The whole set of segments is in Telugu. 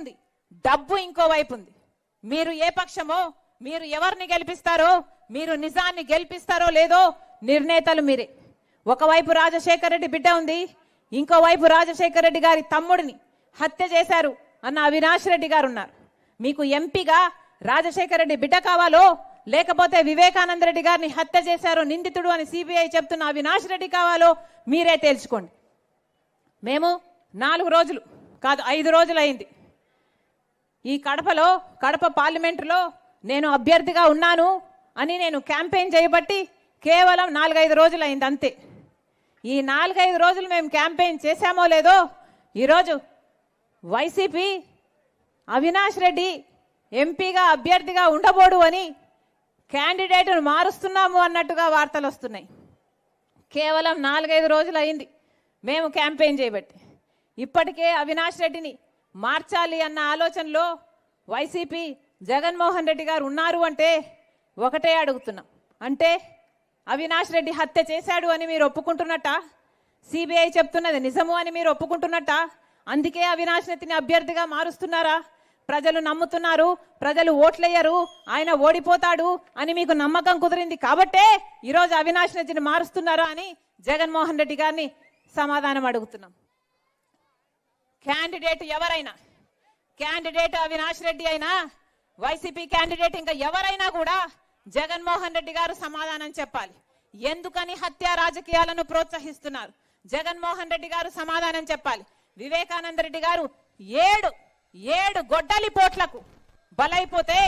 ఉంది, డబ్బు ఇంకో వైపు ఉంది. మీరు ఏ పక్షమో, మీరు ఎవరిని గెలిపిస్తారో, మీరు నిజాన్ని గెలిపిస్తారో లేదో నిర్ణేతలు మీరే. ఒకవైపు రాజశేఖర రెడ్డి బిడ్డ ఉంది, ఇంకోవైపు రాజశేఖర రెడ్డి గారి తమ్ముడిని హత్య చేశారు అన్న అవినాష్ రెడ్డి గారు ఉన్నారు. మీకు ఎంపీగా రాజశేఖర రెడ్డి బిడ్డ కావాలో, లేకపోతే వివేకానంద రెడ్డి గారిని హత్య చేశారో నిందితుడు అని సిబిఐ చెప్తున్న అవినాష్ రెడ్డి కావాలో మీరే తేల్చుకోండి. మేము 4 రోజులు కాదు 5 రోజులు అయింది ఈ కడప పార్లమెంటులో నేను అభ్యర్థిగా ఉన్నాను అని నేను క్యాంపెయిన్ చేయబట్టి కేవలం 4-5 రోజులు అయింది అంతే. ఈ 4-5 రోజులు మేము క్యాంపెయిన్ చేశామో లేదో ఈరోజు వైసీపీ అవినాష్ రెడ్డి ఎంపీగా అభ్యర్థిగా ఉండబోడు అని క్యాండిడేట్ను మారుస్తున్నాము అన్నట్టుగా వార్తలు వస్తున్నాయి. కేవలం 4-5 రోజులు అయింది మేము క్యాంపెయిన్ చేయబట్టి. ఇప్పటికే అవినాష్ రెడ్డిని మార్చాలి అన్న ఆలోచనలో వైసీపీ జగన్మోహన్ రెడ్డి గారు ఉన్నారు అంటే ఒకటే అడుగుతున్నాం, అంటే అవినాష్ రెడ్డి హత్య చేశాడు అని మీరు ఒప్పుకుంటున్నట్ట? సిబిఐ చెప్తున్నది నిజము అని మీరు ఒప్పుకుంటున్నట్ట? అందుకే అవినాష్ రెడ్డిని అభ్యర్థిగా మారుస్తున్నారా? ప్రజలు నమ్ముతున్నారు, ప్రజలు ఓట్లేయరు, ఆయన ఓడిపోతాడు అని మీకు నమ్మకం కుదిరింది కాబట్టే ఈరోజు అవినాష్ రెడ్డిని మారుస్తున్నారా అని జగన్మోహన్ రెడ్డి గారిని సమాధానం అడుగుతున్నాం. క్యాండిడేట్ ఎవరైనా, క్యాండిడేట్ అవినాష్ రెడ్డి అయినా, వైసీపీ క్యాండిడేట్ ఇంకా ఎవరైనా కూడా జగన్మోహన్ రెడ్డి గారు సమాధానం చెప్పాలి. ఎందుకని హత్య రాజకీయాలను ప్రోత్సహిస్తున్నారు? జగన్మోహన్ రెడ్డి గారు సమాధానం చెప్పాలి. వివేకానంద రెడ్డి గారు ఏడు గొడ్డలి పోట్లకు బలైపోతే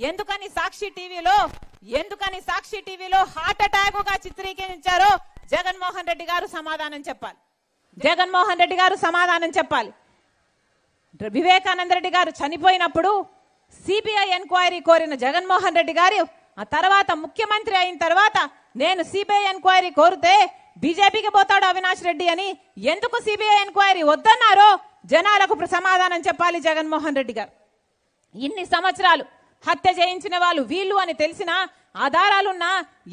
ఎందుకని సాక్షి టీవీలో హార్ట్ అటాక్ గా చిత్రీకరించారో జగన్మోహన్ రెడ్డి గారు సమాధానం చెప్పాలి. జగన్మోహన్ రెడ్డి గారు సమాధానం చెప్పాలి. వివేకానంద రెడ్డి గారు చనిపోయినప్పుడు సిబిఐ ఎంక్వైరీ కోరిన జగన్మోహన్ రెడ్డి గారు ఆ తర్వాత ముఖ్యమంత్రి అయిన తర్వాత నేను సిబిఐ ఎంక్వైరీ కోరితే బీజేపీకి పోతాడు అవినాష్ రెడ్డి అని ఎందుకు సిబిఐ ఎంక్వైరీ వద్దన్నారో జనాలకు సమాధానం చెప్పాలి జగన్మోహన్ రెడ్డి గారు. ఇన్ని సంవత్సరాలు హత్య చేయించిన వాళ్ళు వీళ్ళు అని తెలిసిన ఆధారాలున్నా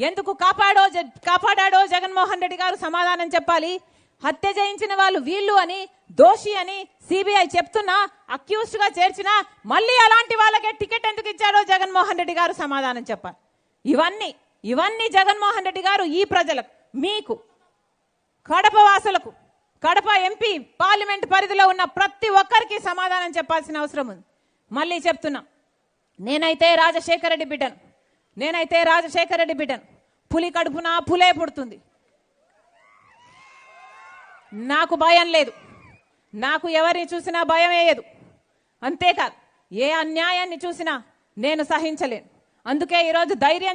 ఎందుకు కాపాడాడో జగన్మోహన్ రెడ్డి గారు సమాధానం చెప్పాలి. హత్య చేయించిన వాళ్ళు వీళ్ళు అని, దోషి అని సిబిఐ చెప్తున్నా, అక్యూజ్డ్ గా చేర్చినా మళ్ళీ అలాంటి వాళ్ళకే టికెట్ ఎందుకు ఇచ్చాడో జగన్మోహన్ రెడ్డి గారు సమాధానం చెప్పాలి. ఇవన్నీ జగన్మోహన్ రెడ్డి గారు ఈ ప్రజలకు, మీకు, కడప వాసులకు, కడప ఎంపీ పార్లమెంట్ పరిధిలో ఉన్న ప్రతి ఒక్కరికి సమాధానం చెప్పాల్సిన అవసరం ఉంది. మళ్ళీ చెప్తున్నా, నేనైతే రాజశేఖర రెడ్డి బిడ్డను. పులి కడుపున పులే పుడుతుంది. నాకు భయం లేదు, నాకు ఎవరిని చూసినా భయం వేయదు. అంతేకాదు ఏ అన్యాయాన్ని చూసినా నేను సహించలేను. అందుకే ఈరోజు ధైర్యం